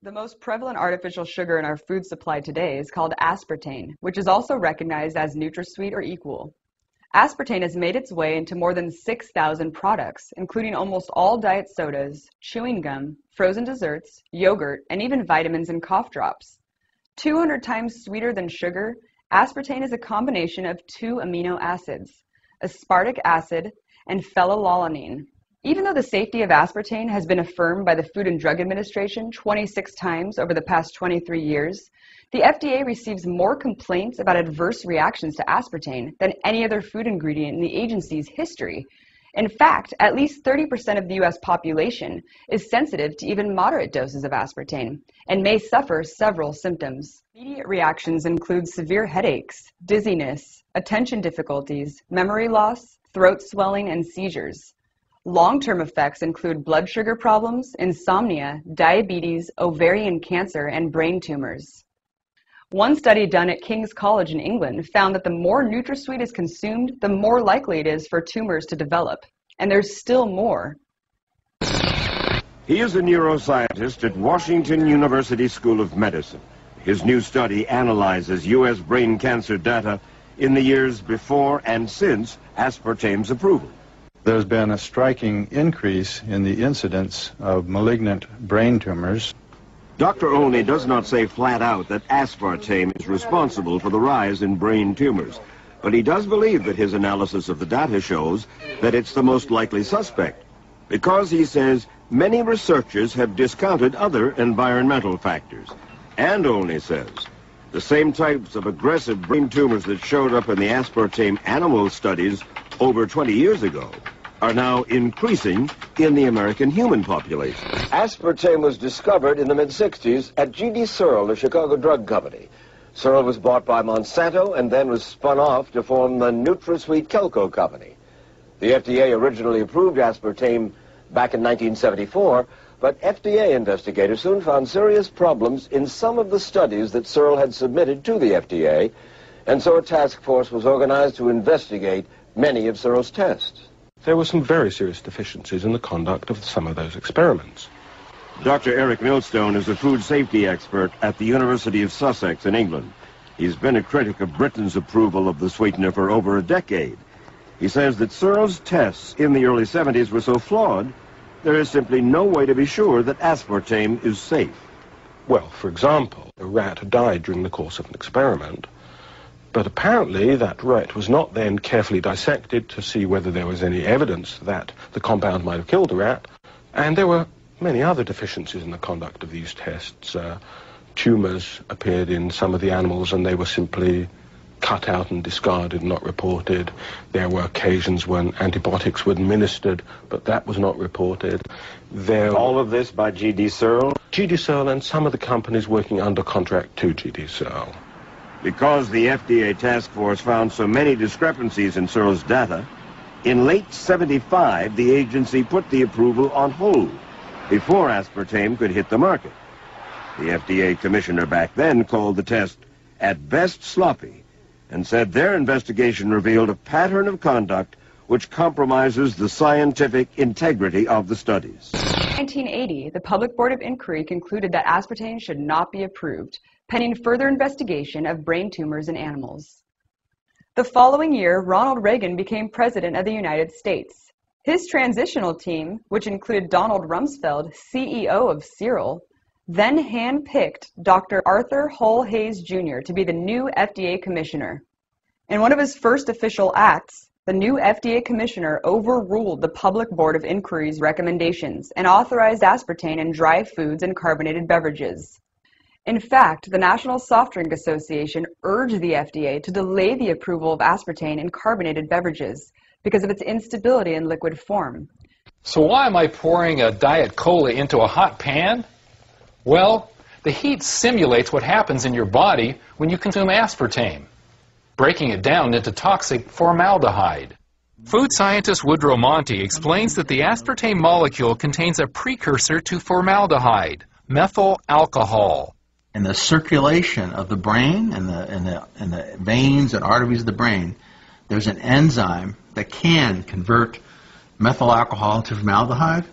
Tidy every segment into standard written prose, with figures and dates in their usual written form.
The most prevalent artificial sugar in our food supply today is called aspartame, which is also recognized as NutraSweet or equal. Aspartame has made its way into more than 6,000 products, including almost all diet sodas, chewing gum, frozen desserts, yogurt, and even vitamins and cough drops. 200 times sweeter than sugar, aspartame is a combination of 2 amino acids, aspartic acid and phenylalanine. Even though the safety of aspartame has been affirmed by the Food and Drug Administration 26 times over the past 23 years, the FDA receives more complaints about adverse reactions to aspartame than any other food ingredient in the agency's history. In fact, at least 30% of the U.S. population is sensitive to even moderate doses of aspartame and may suffer several symptoms. Immediate reactions include severe headaches, dizziness, attention difficulties, memory loss, throat swelling, and seizures. Long-term effects include blood sugar problems, insomnia, diabetes, ovarian cancer, and brain tumors. One study done at King's College in England found that the more NutraSweet is consumed, the more likely it is for tumors to develop. And there's still more. He is a neuroscientist at Washington University School of Medicine. His new study analyzes U.S. brain cancer data in the years before and since aspartame's approval. There's been a striking increase in the incidence of malignant brain tumors. Dr. Olney does not say flat out that aspartame is responsible for the rise in brain tumors, but he does believe that his analysis of the data shows that it's the most likely suspect, because he says many researchers have discounted other environmental factors. And Olney says the same types of aggressive brain tumors that showed up in the aspartame animal studies over 20 years ago are now increasing in the American human population. Aspartame was discovered in the mid-60s at G.D. Searle, the Chicago drug company. Searle was bought by Monsanto and then was spun off to form the NutraSweet Kelco company. The FDA originally approved aspartame back in 1974, but FDA investigators soon found serious problems in some of the studies that Searle had submitted to the FDA, and so a task force was organized to investigate many of Searle's tests. There were some very serious deficiencies in the conduct of some of those experiments. Dr. Eric Millstone is a food safety expert at the University of Sussex in England. He's been a critic of Britain's approval of the sweetener for over a decade. He says that Searle's tests in the early 70s were so flawed, there is simply no way to be sure that aspartame is safe. Well, for example, a rat died during the course of an experiment, but apparently that rat was not then carefully dissected to see whether there was any evidence that the compound might have killed the rat, and there were many other deficiencies in the conduct of these tests. Tumors appeared in some of the animals and they were simply cut out and discarded, not reported. There were occasions when antibiotics were administered, but that was not reported. All of this by G.D. Searle? G.D. Searle and some of the companies working under contract to G.D. Searle. Because the FDA task force found so many discrepancies in Searle's data, in late '75, the agency put the approval on hold before aspartame could hit the market. The FDA commissioner back then called the test at best sloppy and said their investigation revealed a pattern of conduct which compromises the scientific integrity of the studies. In 1980, the Public Board of Inquiry concluded that aspartame should not be approved, pending further investigation of brain tumors in animals. The following year, Ronald Reagan became President of the United States. His transitional team, which included Donald Rumsfeld, CEO of Searle, then hand-picked Dr. Arthur Hull Hayes Jr. to be the new FDA commissioner. In one of his first official acts, the new FDA commissioner overruled the Public Board of Inquiry's recommendations and authorized aspartame in dry foods and carbonated beverages. In fact, the National Soft Drink Association urged the FDA to delay the approval of aspartame in carbonated beverages because of its instability in liquid form. So why am I pouring a Diet Cola into a hot pan? Well, the heat simulates what happens in your body when you consume aspartame, breaking it down into toxic formaldehyde. Food scientist Woodrow Monty explains that the aspartame molecule contains a precursor to formaldehyde, methyl alcohol. In the circulation of the brain and the veins and arteries of the brain, there's an enzyme that can convert methyl alcohol to formaldehyde,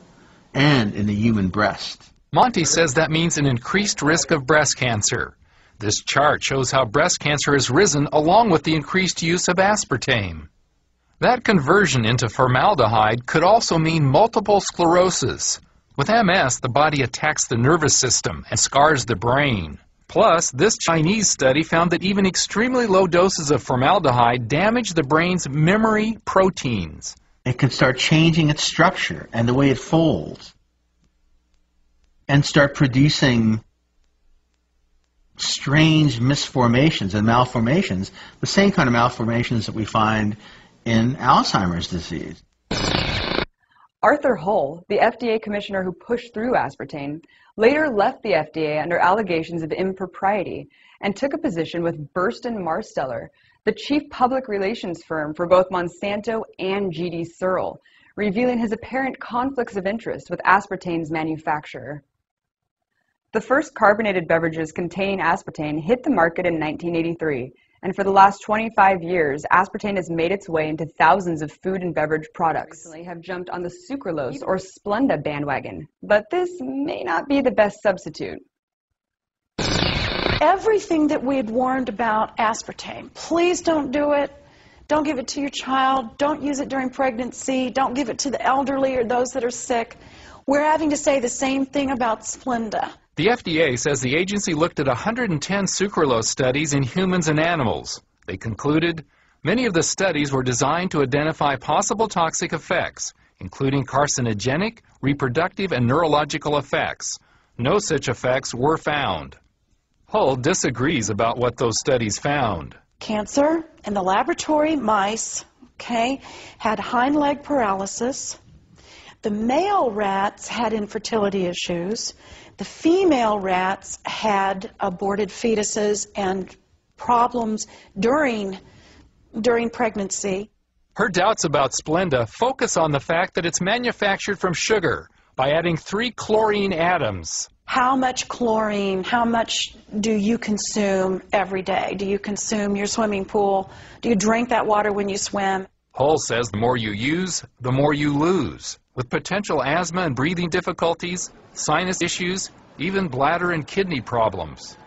and in the human breast. Monty says that means an increased risk of breast cancer. This chart shows how breast cancer has risen along with the increased use of aspartame. That conversion into formaldehyde could also mean multiple sclerosis. With MS, the body attacks the nervous system and scars the brain. Plus, this Chinese study found that even extremely low doses of formaldehyde damage the brain's memory proteins. It can start changing its structure and the way it folds, and start producing strange misformations and malformations, the same kind of malformations that we find in Alzheimer's disease. Arthur Hull, the FDA commissioner who pushed through aspartame, later left the FDA under allegations of impropriety and took a position with Burstyn Marsteller, the chief public relations firm for both Monsanto and G.D. Searle, revealing his apparent conflicts of interest with aspartame's manufacturer. The first carbonated beverages containing aspartame hit the market in 1983, and for the last 25 years, aspartame has made its way into thousands of food and beverage products. Recently have jumped on the sucralose or Splenda bandwagon, but this may not be the best substitute. Everything that we had warned about aspartame, please don't do it. Don't give it to your child. Don't use it during pregnancy. Don't give it to the elderly or those that are sick. We're having to say the same thing about Splenda. The FDA says the agency looked at 110 sucralose studies in humans and animals. They concluded many of the studies were designed to identify possible toxic effects, including carcinogenic, reproductive, and neurological effects. No such effects were found. Hull disagrees about what those studies found. Cancer in the laboratory, mice, had hind leg paralysis. The male rats had infertility issues. The female rats had aborted fetuses and problems during pregnancy. Her doubts about Splenda focus on the fact that it's manufactured from sugar by adding 3 chlorine atoms. How much chlorine, how much do you consume every day? Do you consume your swimming pool? Do you drink that water when you swim? Hull says the more you use, the more you lose, with potential asthma and breathing difficulties, sinus issues, even bladder and kidney problems.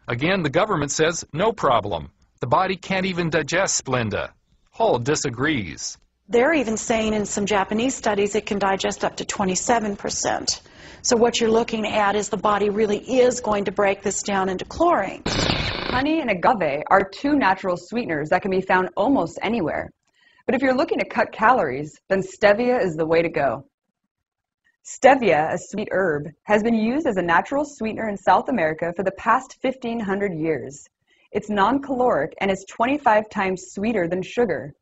Again, the government says no problem. The body can't even digest Splenda. Hull disagrees. They're even saying in some Japanese studies it can digest up to 27%. So what you're looking at is the body really is going to break this down into chlorine. Honey and agave are 2 natural sweeteners that can be found almost anywhere. But if you're looking to cut calories, then stevia is the way to go. Stevia, a sweet herb, has been used as a natural sweetener in South America for the past 1,500 years. It's non-caloric and is 25 times sweeter than sugar.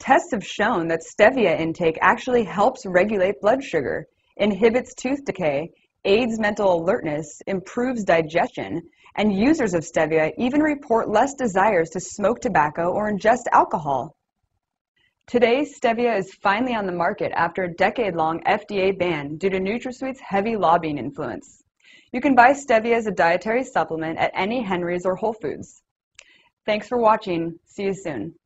Tests have shown that stevia intake actually helps regulate blood sugar, inhibits tooth decay, aids mental alertness, improves digestion, and users of stevia even report less desires to smoke tobacco or ingest alcohol. Today, stevia is finally on the market after a decade-long FDA ban due to NutraSweet's heavy lobbying influence. You can buy stevia as a dietary supplement at any Henry's or Whole Foods. Thanks for watching. See you soon.